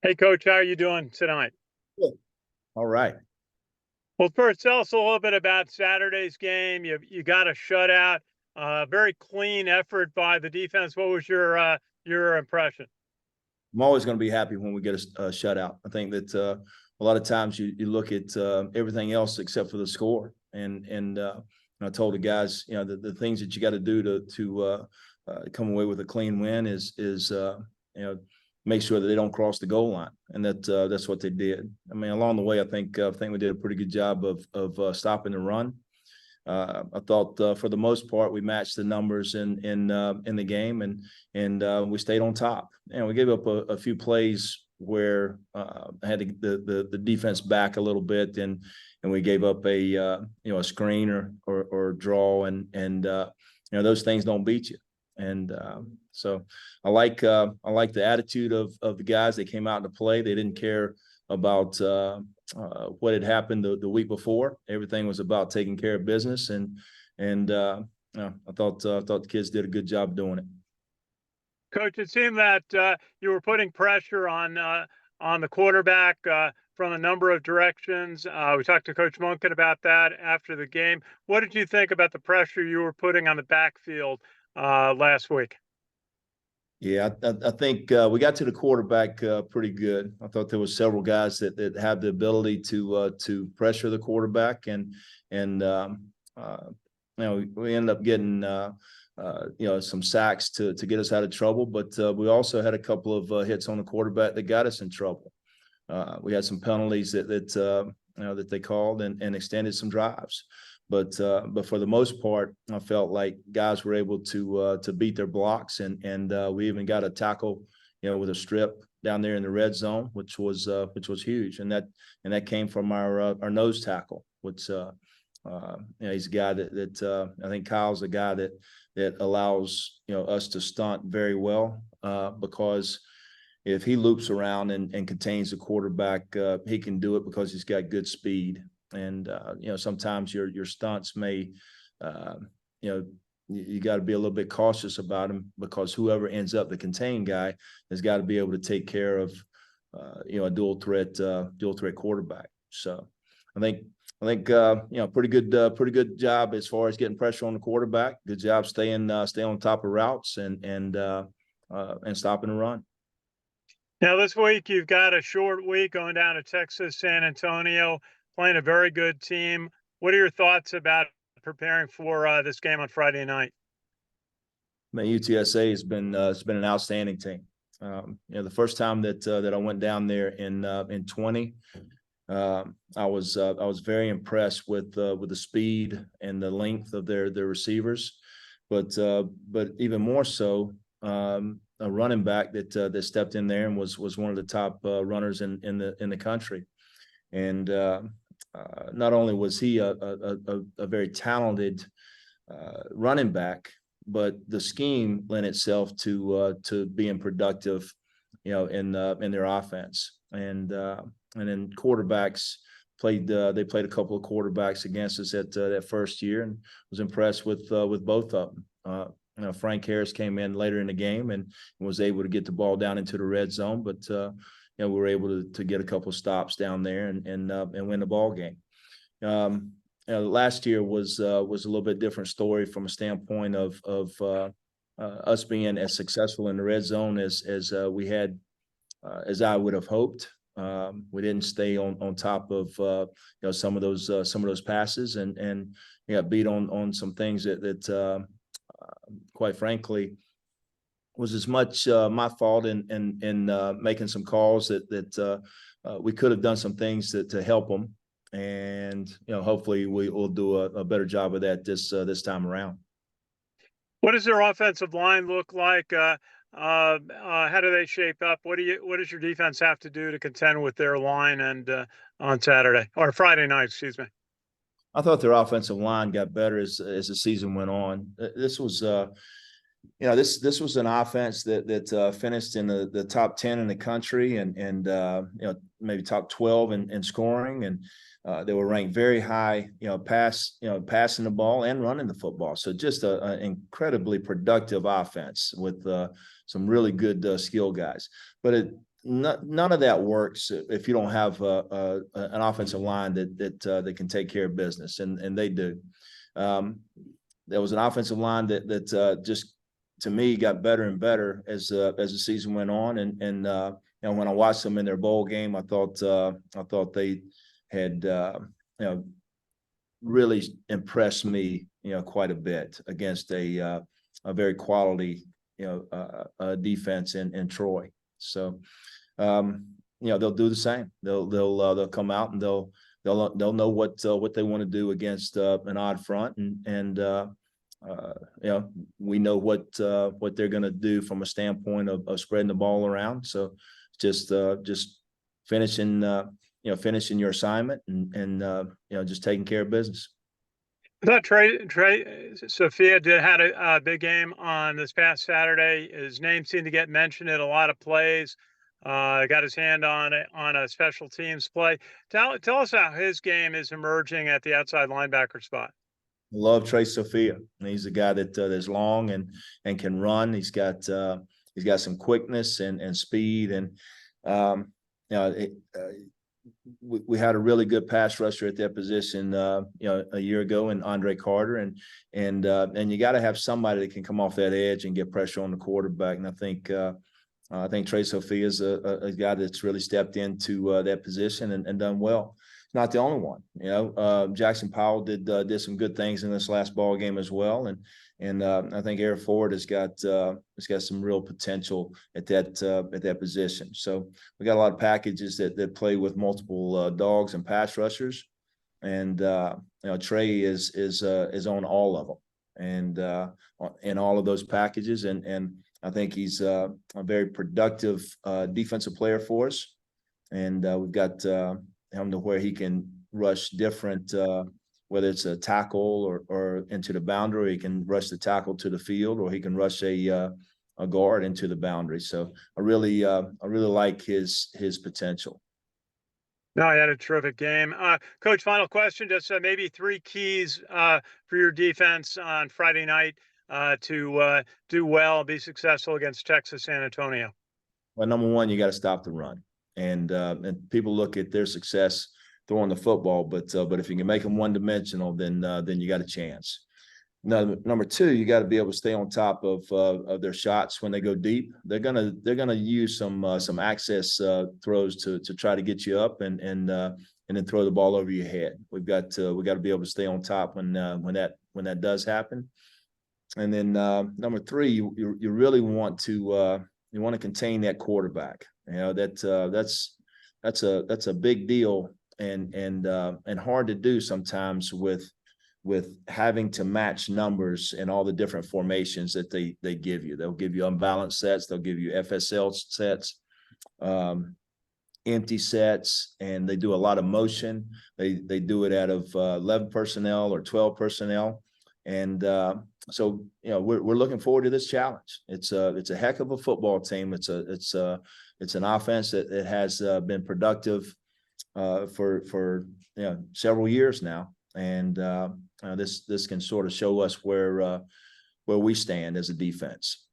Hey, Coach, how are you doing tonight? Good. All right. Well, first, tell us a little bit about Saturday's game. You got a shutout, very clean effort by the defense. What was your impression? I'm always going to be happy when we get a shutout. I think that a lot of times you look at everything else except for the score, and I told the guys, the things that you got to do to come away with a clean win is make sure that they don't cross the goal line, and that's what they did. I mean, along the way, I think we did a pretty good job of stopping the run. I thought for the most part we matched the numbers in the game, and we stayed on top. And we gave up a few plays where I had the defense back a little bit, and we gave up a screen or draw, and those things don't beat you. And so I like the attitude of the guys. They came out to play. They didn't care about what had happened the week before. Everything was about taking care of business, and I thought the kids did a good job doing it. Coach, it seemed that you were putting pressure on the quarterback from a number of directions. We talked to Coach Monken about that after the game. What did you think about the pressure you were putting on the backfield last week? Yeah, I think we got to the quarterback pretty good. I thought there was several guys that have the ability to pressure the quarterback, and we ended up getting some sacks to get us out of trouble, but we also had a couple of hits on the quarterback that got us in trouble. We had some penalties that they called and extended some drives. But for the most part, I felt like guys were able to beat their blocks, and we even got a tackle, with a strip down there in the red zone, which was huge, and that came from our nose tackle, which he's a guy that I think Kyle's a guy that allows us to stunt very well, because if he loops around and contains the quarterback, he can do it because he's got good speed. And sometimes your stunts may, you got to be a little bit cautious about them, because whoever ends up the contained guy has got to be able to take care of, a dual threat quarterback. So I think pretty good job as far as getting pressure on the quarterback. Good job staying on top of routes and stopping the run. Now, this week you've got a short week going down to Texas, San Antonio, playing a very good team. What are your thoughts about preparing for this game on Friday night? Man, UTSA has been it's been an outstanding team. The first time that I went down there in 20, I was very impressed with the speed and the length of their receivers, but even more so, a running back that stepped in there and was one of the top runners in the country. And not only was he a very talented running back, but the scheme lent itself to being productive, in their offense. And then quarterbacks they played a couple of quarterbacks against us at that first year, and was impressed with both of them. Frank Harris came in later in the game and was able to get the ball down into the red zone, but we were able to get a couple of stops down there and win the ball game. Last year was a little bit different story from a standpoint of us being as successful in the red zone as we had, as I would have hoped. We didn't stay on top of some of those passes, and got beat on some things that quite frankly was as much my fault in making some calls that we could have done some things to help them, and hopefully we will do a better job of that this time around. What does their offensive line look like? How do they shape up? What does your defense have to do to contend with their line and on Saturday or Friday night? Excuse me. I thought their offensive line got better as the season went on. This was this was an offense that finished in the top 10 in the country, and maybe top 12 in scoring, and they were ranked very high, passing the ball and running the football. So just an incredibly productive offense with some really good skill guys. But none of that works if you don't have an offensive line that can take care of business, and they do. There was an offensive line that just, to me, got better and better as the season went on, and you know, when I watched them in their bowl game, I thought they had really impressed me, quite a bit against a very quality defense in Troy. So they'll do the same. They'll come out and they'll know what they want to do against an odd front, and we know what they're going to do from a standpoint of spreading the ball around. So just finishing your assignment and just taking care of business. I thought Trey Sofia had a big game on this past Saturday. His name seemed to get mentioned in a lot of plays. Got his hand on a special teams play. Tell us how his game is emerging at the outside linebacker spot. I love Trey Sofia. He's a guy that is long and can run. He's got some quickness and speed, and we had a really good pass rusher at that position, a year ago in Andre Carter, and you got to have somebody that can come off that edge and get pressure on the quarterback. And I think Trey Sofia is a guy that's really stepped into that position and done well. Not the only one. Jackson Powell did some good things in this last ball game as well, and I think Air Ford has got some real potential at that position. So we got a lot of packages that play with multiple dogs and pass rushers, and Trey is on all of them, and in all of those packages, and I think he's a very productive defensive player for us, and we've got him to where he can rush different, whether it's a tackle or into the boundary, or he can rush the tackle to the field, or he can rush a guard into the boundary. So I really like his potential. No, he had a terrific game. Coach, final question, just maybe 3 keys for your defense on Friday night to do well, be successful against Texas San Antonio. Well, number one, you got to stop the run. And people look at their success throwing the football, but if you can make them one-dimensional, then you got a chance. Number two, you got to be able to stay on top of their shots when they go deep. They're gonna use some access throws to try to get you up and then throw the ball over your head. We got to be able to stay on top when that does happen. And then number three, you really want to contain that quarterback. That's a big deal and hard to do sometimes with having to match numbers in all the different formations that they give you. They'll give you unbalanced sets, they'll give you FSL sets, empty sets, and they do a lot of motion. They do it out of 11 personnel or 12 personnel, and so we're looking forward to this challenge. It's a heck of a football team. It's an offense that has been productive for several years now, and this can sort of show us where we stand as a defense.